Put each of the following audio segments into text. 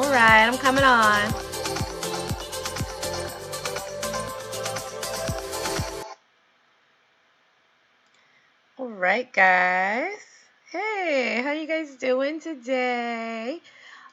right, I'm coming on. All right, guys. Hey, how you guys doing today?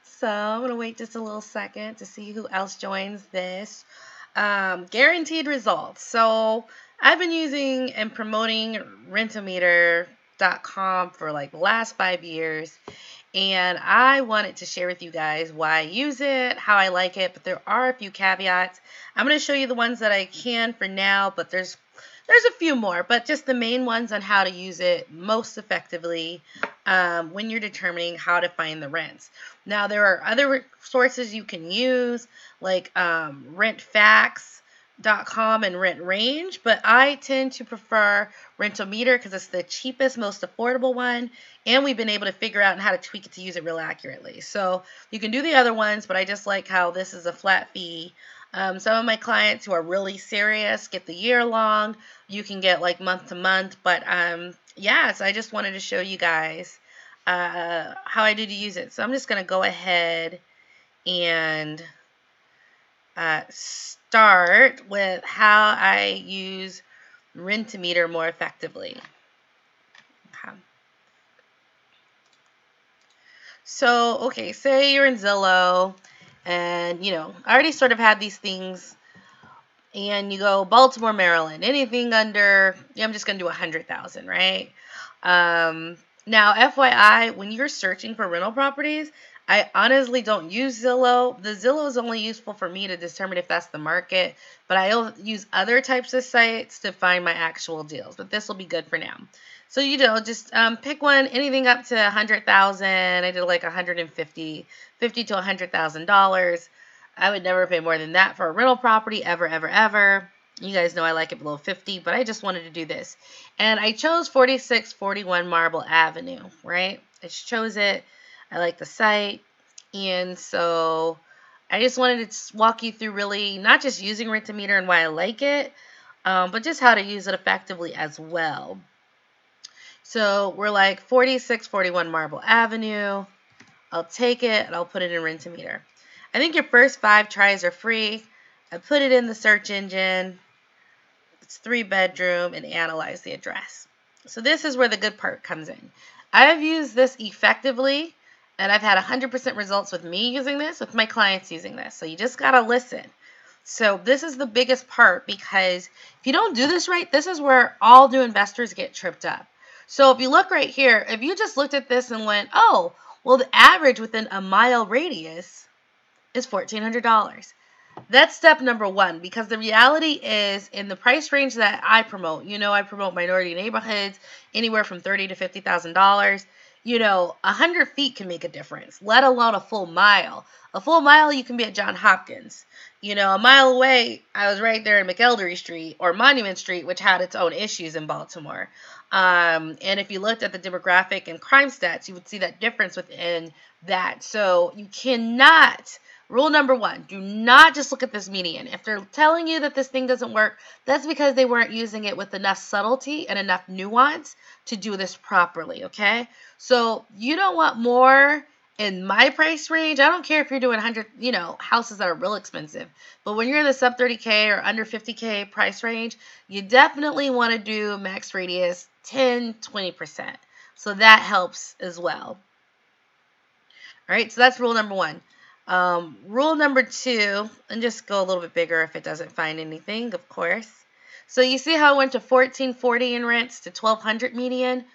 So I'm gonna wait just a little second to see who else joins this. Guaranteed results. So I've been using and promoting rentometer.com for like the last 5 years. And I wanted to share with you guys why I use it, how I like it, but there are a few caveats. I'm going to show you the ones that I can for now, but there's a few more, but just the main ones on how to use it most effectively when you're determining how to find the rents. Now, there are other sources you can use, like rentfacts.com and rent range, but I tend to prefer Rentometer because it's the cheapest, most affordable one, and we've been able to figure out how to tweak it to use it real accurately. So you can do the other ones, but I just like how this is a flat fee. Some of my clients who are really serious get the year long. You can get like month to month, but yeah, so I just wanted to show you guys how I do to use it. So I'm just going to go ahead and start with how I use Rentometer more effectively. Okay. So, okay, say you're in Zillow and, I already sort of had these things and you go Baltimore, Maryland, anything under, I'm just going to do 100,000, right? Now, FYI, when you're searching for rental properties, I honestly don't use Zillow. The Zillow is only useful for me to determine if that's the market, but I use other types of sites to find my actual deals, but this will be good for now. So, just pick one, anything up to 100,000. I did like 150, $50 to $100,000. I would never pay more than that for a rental property, ever, ever, ever. You guys know I like it below 50, but I just wanted to do this. And I chose 4641 Marble Avenue, right? I just chose it. I like the site. And so I just wanted to walk you through really not just using Rentometer and why I like it, but just how to use it effectively as well. So we're like 4641 Marble Avenue. I'll take it and I'll put it in Rentometer. I think your first 5 tries are free. I put it in the search engine. It's 3-bedroom and analyze the address. So this is where the good part comes in. I've used this effectively and I've had 100% results with me using this, with my clients using this. So you just got to listen. So this is the biggest part because if you don't do this right, this is where all new investors get tripped up. So if you look right here, if you just looked at this and went, oh, well, the average within a mile radius is $1,400. That's step number one, because the reality is in the price range that I promote, I promote minority neighborhoods anywhere from $30,000 to $50,000. 100 feet can make a difference, let alone a full mile. A full mile, you can be at Johns Hopkins. A mile away, I was right there in McElderry Street or Monument Street, which had its own issues in Baltimore. And if you looked at the demographic and crime stats, you would see that difference within that. So you cannot, rule number 1, do not just look at this median. If they're telling you that this thing doesn't work, that's because they weren't using it with enough subtlety and enough nuance to do this properly, okay? So you don't want more in my price range. I don't care if you're doing 100, houses that are real expensive. But when you're in the sub 30K or under 50K price range, you definitely want to do max radius 10, 20%. So that helps as well. All right, so that's rule number 1. Rule number 2, and just go a little bit bigger if it doesn't find anything, of course. So you see how I went to 1440 in rents to 1200 median?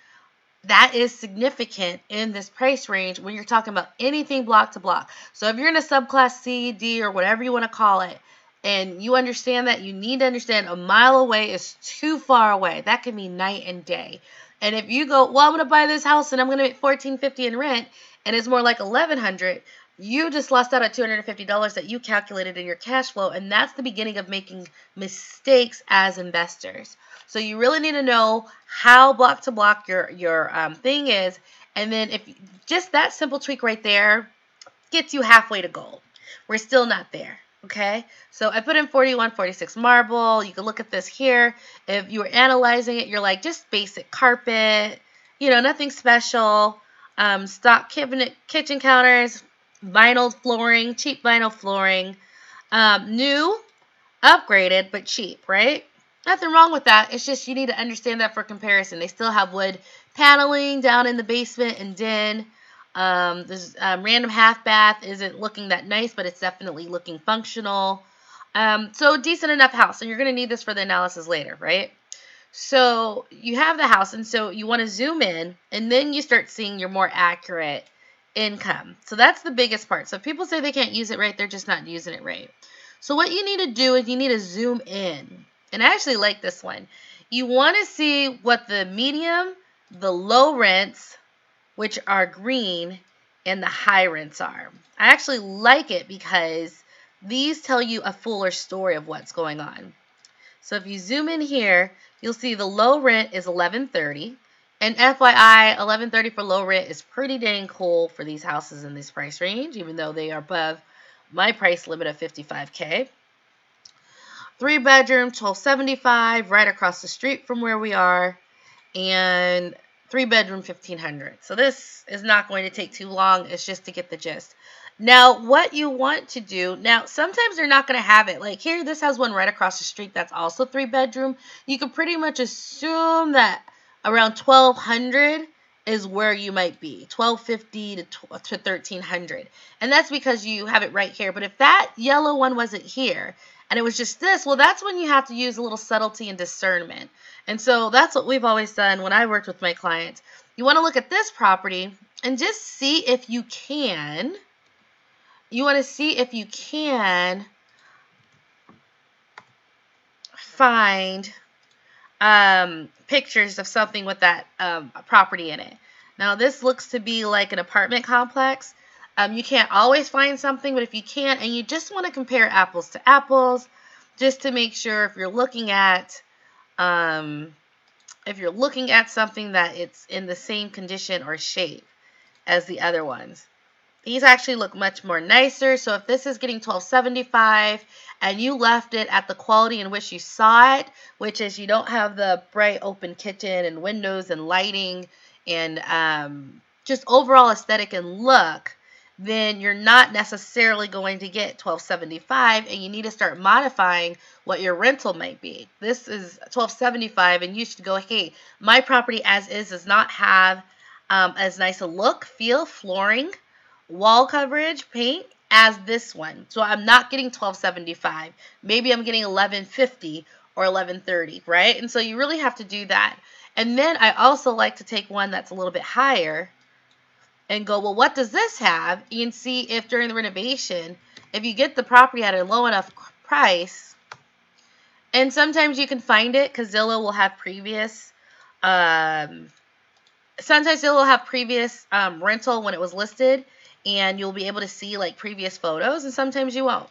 That is significant in this price range when you're talking about anything block to block. So if you're in a subclass C, D, or whatever you want to call it, and you understand that, you need to understand a mile away is too far away. That can be night and day. And if you go, well, I'm going to buy this house and I'm going to make $1,450 in rent, and it's more like $1,100, you just lost out on $250 that you calculated in your cash flow, and that's the beginning of making mistakes as investors. So you really need to know how block to block your thing is, and then if just that simple tweak right there gets you halfway to goal. We're still not there. Okay, so I put in 4146 marble. You can look at this here. If you were analyzing it, you're like, just basic carpet, nothing special. Stock kitchen counters, Vinyl flooring, cheap vinyl flooring, new, upgraded, but cheap, right? Nothing wrong with that. It's just you need to understand that for comparison. They still have wood paneling down in the basement and den. This random half bath isn't looking that nice, but it's definitely looking functional. So decent enough house. And you're going to need this for the analysis later, right? So you have the house, and so you want to zoom in, and then you start seeing your more accurate income. So that's the biggest part. So if people say they can't use it right, they're just not using it right. So what you need to do is you need to zoom in. And I actually like this one. You want to see what the medium, the low rents, which are green, and the high rents are. I actually like it because these tell you a fuller story of what's going on. So if you zoom in here, you'll see the low rent is $11.30. And FYI, $11.30 for low rent is pretty dang cool for these houses in this price range, even though they are above my price limit of $55K. 3-bedroom, $12.75, right across the street from where we are, and 3-bedroom, $1,500. So this is not going to take too long. It's just to get the gist. Now, what you want to do, now sometimes they're not going to have it. Like here, this has one right across the street that's also 3-bedroom. You can pretty much assume that around 1,200 is where you might be, 1,250 to 1,300. And that's because you have it right here. But if that yellow one wasn't here and it was just this, well, that's when you have to use a little subtlety and discernment. And so that's what we've always done when I worked with my clients. You want to look at this property and just see if you can. You want to see if you can find pictures of something with that property in it. Now, this looks to be like an apartment complex. You can't always find something, but if you can, and you just want to compare apples to apples, just to make sure if you're looking at something that it's in the same condition or shape as the other ones. These actually look much more nicer. So if this is getting $12.75 and you left it at the quality in which you saw it, which is you don't have the bright open kitchen and windows and lighting and just overall aesthetic and look, then you're not necessarily going to get $12.75, and you need to start modifying what your rental might be. This is $12.75, and you should go, hey, my property as is does not have as nice a look, feel, flooring, wall coverage, paint as this one. So I'm not getting $12.75. Maybe I'm getting $11.50 or $11.30, right? And so you really have to do that. And then I also like to take one that's a little bit higher and go, well, what does this have? And see if during the renovation, if you get the property at a low enough price, and sometimes you can find it because Zillow will have previous sometimes Zillow will have previous rental when it was listed, and you'll be able to see like previous photos, and sometimes you won't.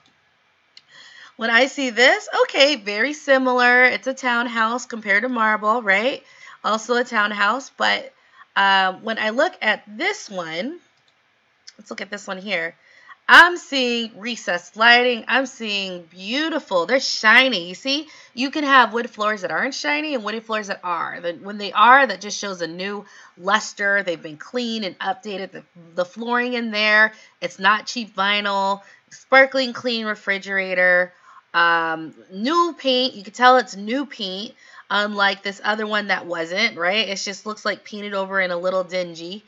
When I see this, okay, very similar. It's a townhouse compared to marble, right? Also a townhouse, but when I look at this one, let's look at this one here. I'm seeing recessed lighting. I'm seeing beautiful. They're shiny. You see, you can have wood floors that aren't shiny and wood floors that are. When they are, that just shows a new luster. They've been cleaned and updated. The flooring in there, it's not cheap vinyl. Sparkling clean refrigerator. New paint. You can tell it's new paint. Unlike this other one that wasn't, right? It just looks like painted over and a little dingy.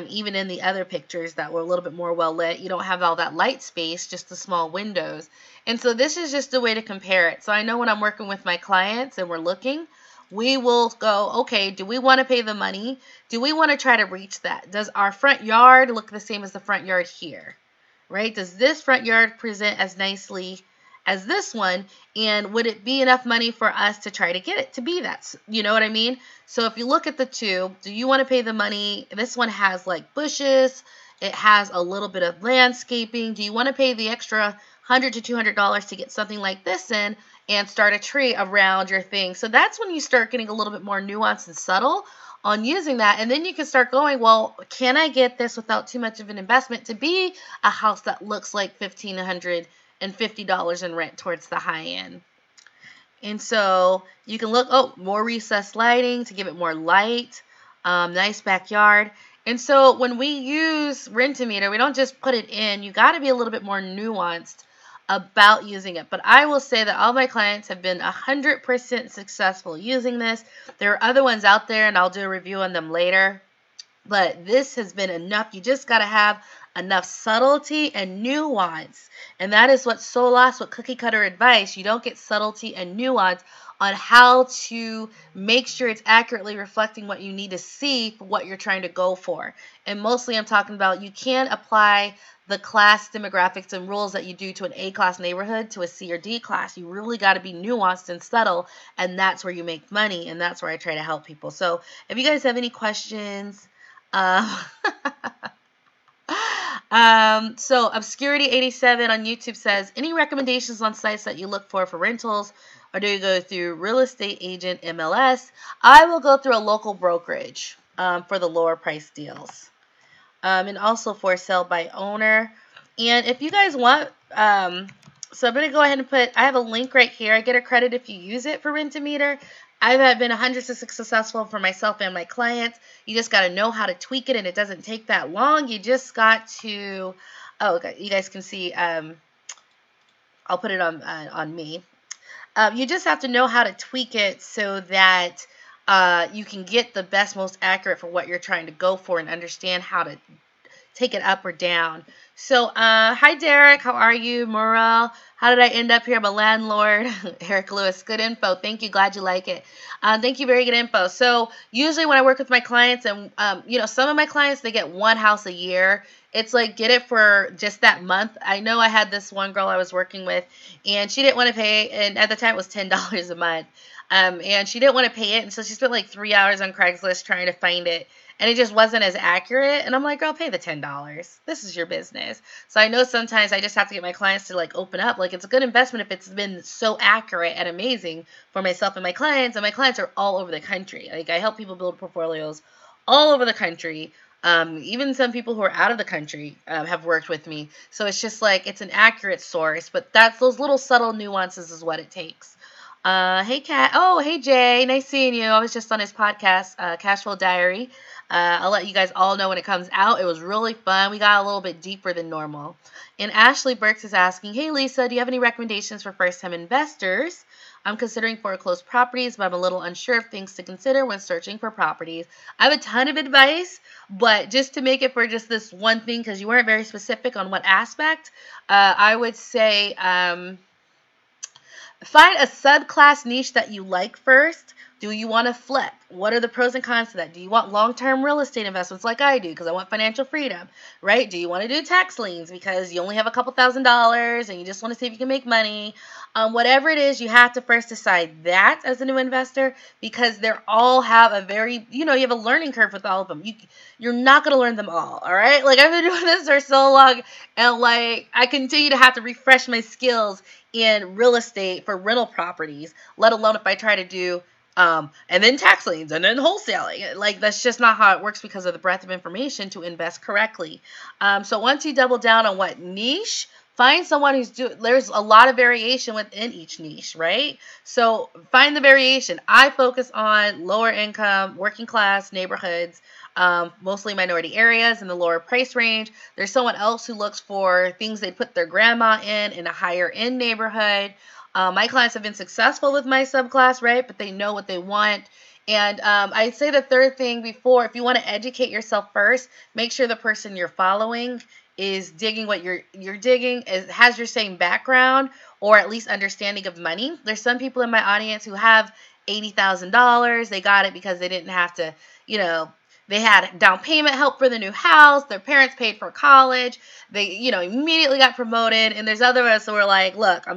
Even in the other pictures that were a little bit more well lit, you don't have all that light space, just the small windows. And so this is just a way to compare it. So I know when I'm working with my clients and we're looking, we will go, okay, do we want to pay the money? Do we want to try to reach that? Does our front yard look the same as the front yard here, right? Does this front yard present as nicely as this one, and would it be enough money for us to try to get it to be that? You know what I mean? So if you look at the two, do you want to pay the money? This one has like bushes. It has a little bit of landscaping. Do you want to pay the extra $100 to $200 to get something like this in and start a tree around your thing? So that's when you start getting a little bit more nuanced and subtle on using that. And then you can start going, well, can I get this without too much of an investment to be a house that looks like $1,550 in rent towards the high end? And so you can look, oh, more recessed lighting to give it more light, nice backyard. And so when we use Rent-A-Meter, we don't just put it in. You got to be a little bit more nuanced about using it. But I will say that all my clients have been 100% successful using this. There are other ones out there, and I'll do a review on them later. But this has been enough. You just got to have enough subtlety and nuance. And that is what's so lost with cookie cutter advice. You don't get subtlety and nuance on how to make sure it's accurately reflecting what you need to see for what you're trying to go for. And mostly I'm talking about you can't apply the class demographics and rules that you do to an A class neighborhood to a C or D class. You really got to be nuanced and subtle, and that's where you make money, and that's where I try to help people. So if you guys have any questions, uh, so Obscurity87 on YouTube says, any recommendations on sites that you look for rentals, or do you go through real estate agent MLS? I will go through a local brokerage for the lower price deals, and also for sale by owner. And if you guys want, so I'm going to go ahead and I have a link right here. I get a credit if you use it for Rent-A-Meter. I've been 100% successful for myself and my clients. You just got to know how to tweak it, and it doesn't take that long. You just got to, oh, okay, you guys can see, I'll put it on me. You just have to know how to tweak it so that you can get the best, most accurate for what you're trying to go for, and understand how to take it up or down. So, hi Derek, how are you? Morel, how did I end up here? I'm a landlord. Eric Lewis, good info. Thank you. Glad you like it. Thank you. Very good info. So, usually when I work with my clients, and some of my clients, they get one house a year. It's like, get it for just that month. I know I had this one girl I was working with, and she didn't want to pay, and at the time it was $10 a month. And she didn't want to pay it, and so she spent like 3 hours on Craigslist trying to find it, and it just wasn't as accurate. And I'm like, girl, pay the $10. This is your business. So I know sometimes I just have to get my clients to like open up. Like, it's a good investment if it's been so accurate and amazing for myself and my clients. And my clients are all over the country. Like, I help people build portfolios all over the country. Even some people who are out of the country have worked with me. So it's just like, it's an accurate source, but that's those little subtle nuances is what it takes. Hey Kat. Oh, hey Jay. Nice seeing you. I was just on his podcast, Cashflow Diary. I'll let you guys all know when it comes out. It was really fun. We got a little bit deeper than normal. And Ashley Burks is asking, hey Lisa, do you have any recommendations for first-time investors? I'm considering foreclosed properties, but I'm a little unsure of things to consider when searching for properties. I have a ton of advice, but just to make it for just this one thing, because you weren't very specific on what aspect, I would say find a subclass niche that you like first. Do you want to flip? What are the pros and cons to that? Do you want long-term real estate investments like I do because I want financial freedom, right? Do you want to do tax liens because you only have a couple $1,000s and you just want to see if you can make money? Whatever it is, you have to first decide that as a new investor, because they all have a very, you have a learning curve with all of them. You're not going to learn them all right? Like, I've been doing this for so long, and like, I continue to have to refresh my skills in real estate for rental properties, let alone if I try to do and then tax liens and then wholesaling. Like, that's just not how it works because of the breadth of information to invest correctly. So once you double down on what niche, find someone there's a lot of variation within each niche, right? So find the variation. I focus on lower income, working class neighborhoods, mostly minority areas in the lower price range. There's someone else who looks for things they'd put their grandma in a higher end neighborhood. My clients have been successful with my subclass, right? But they know what they want. And I'd say the third thing if you want to educate yourself first, make sure the person you're following is digging what you're digging, has your same background or at least understanding of money. There's some people in my audience who have $80,000. They got it because they didn't have to, they had down payment help for the new house. Their parents paid for college. They, immediately got promoted. And there's other ones that were like, look, I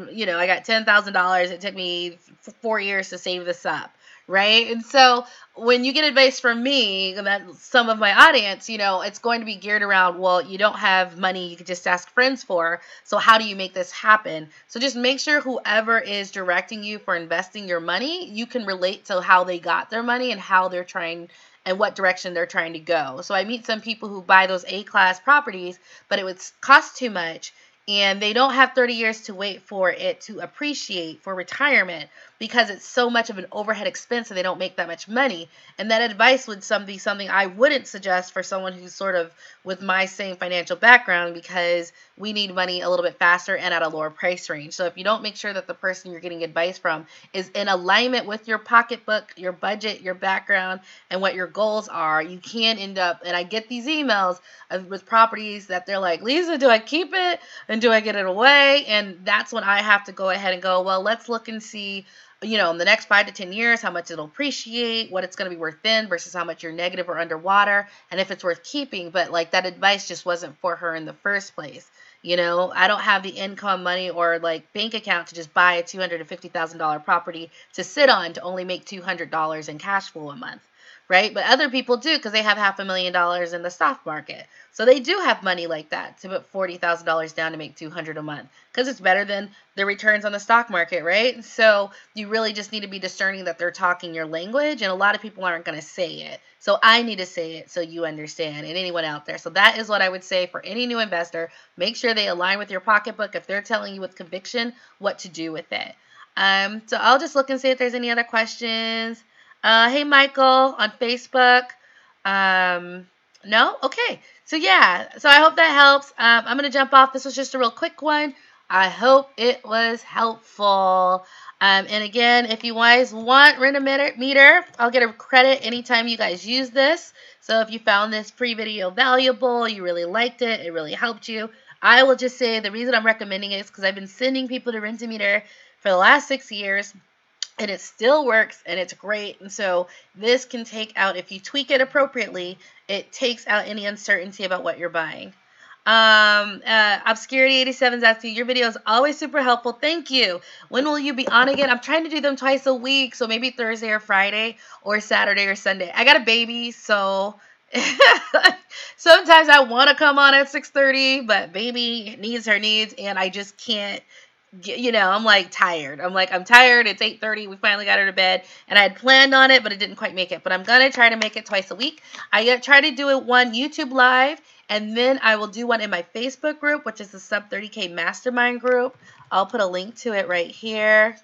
got $10,000. It took me 4 years to save this up. Right. And so when you get advice from me, that some of my audience, it's going to be geared around, well, you don't have money you could just ask friends for. So how do you make this happen? So just make sure whoever is directing you for investing your money, you can relate to how they got their money and how they're trying and what direction they're trying to go. So I meet some people who buy those A-class properties, but it would cost too much, and they don't have 30 years to wait for it to appreciate for retirement. because it's so much of an overhead expense and they don't make that much money. And that advice would be something I wouldn't suggest for someone who's sort of with my same financial background, because we need money a little bit faster and at a lower price range. So if you don't make sure that the person you're getting advice from is in alignment with your pocketbook, your budget, your background, and what your goals are, you can end up, and I get these emails with properties that they're like, Lisa, do I keep it and do I get it away? And that's when I have to go ahead and go, well, let's look and see, in the next 5 to 10 years, how much it'll appreciate, what it's going to be worth then versus how much you're negative or underwater, and if it's worth keeping. But like, that advice just wasn't for her in the first place. I don't have the income, money, or like bank account to just buy a $250,000 property to sit on to only make $200 in cash flow a month. Right? But other people do, because they have $500,000 in the stock market. So they do have money like that to put $40,000 down to make $200 a month, because it's better than the returns on the stock market, right? So you really just need to be discerning that they're talking your language, and a lot of people aren't going to say it. So I need to say it so you understand, and anyone out there. So that is what I would say for any new investor. Make sure they align with your pocketbook if they're telling you with conviction what to do with it. So I'll just look and see if there's any other questions. Hey, Michael on Facebook. No? Okay. So yeah, so I hope that helps. I'm going to jump off. This was just a real quick one. I hope it was helpful. And again, if you guys want Rent-A-Meter, I'll get a credit anytime you guys use this. So if you found this free video valuable, you really liked it, it really helped you, I will just say the reason I'm recommending it is because I've been sending people to Rent-A-Meter for the last 6 years. And it still works, and it's great. And so this can take out, if you tweak it appropriately, it takes out any uncertainty about what you're buying. Obscurity87 is asking, your video is always super helpful. Thank you. When will you be on again? I'm trying to do them twice a week, so maybe Thursday or Friday or Saturday or Sunday. I got a baby, so sometimes I want to come on at 6:30, but baby needs her needs, and I just can't. I'm like tired. I'm tired. It's 8:30. We finally got her to bed, and I had planned on it, but it didn't quite make it. But I'm gonna try to make it twice a week. I try to do it one YouTube live, and then I will do one in my Facebook group, which is the Sub 30K Mastermind group. I'll put a link to it right here.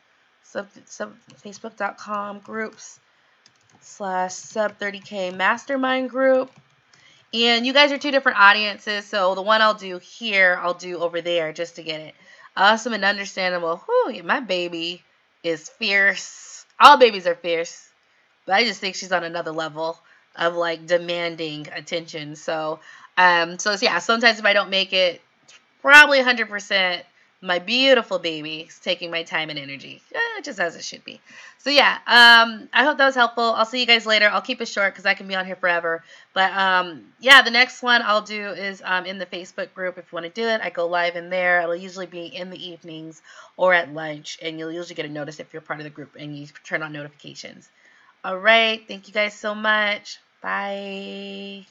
Facebook.com groups/Sub 30K Mastermind group. And you guys are two different audiences, so the one I'll do here, I'll do over there just to get it awesome and understandable. Whew, my baby is fierce. All babies are fierce, but I just think she's on another level of like demanding attention. So yeah, sometimes if I don't make it, probably 100%, my beautiful baby is taking my time and energy, just as it should be. So yeah, I hope that was helpful. I'll see you guys later. I'll keep it short because I can be on here forever. But yeah, the next one I'll do is in the Facebook group. If you want to do it, I go live in there. It'll usually be in the evenings or at lunch, and you'll usually get a notice if you're part of the group and you turn on notifications. All right, thank you guys so much. Bye.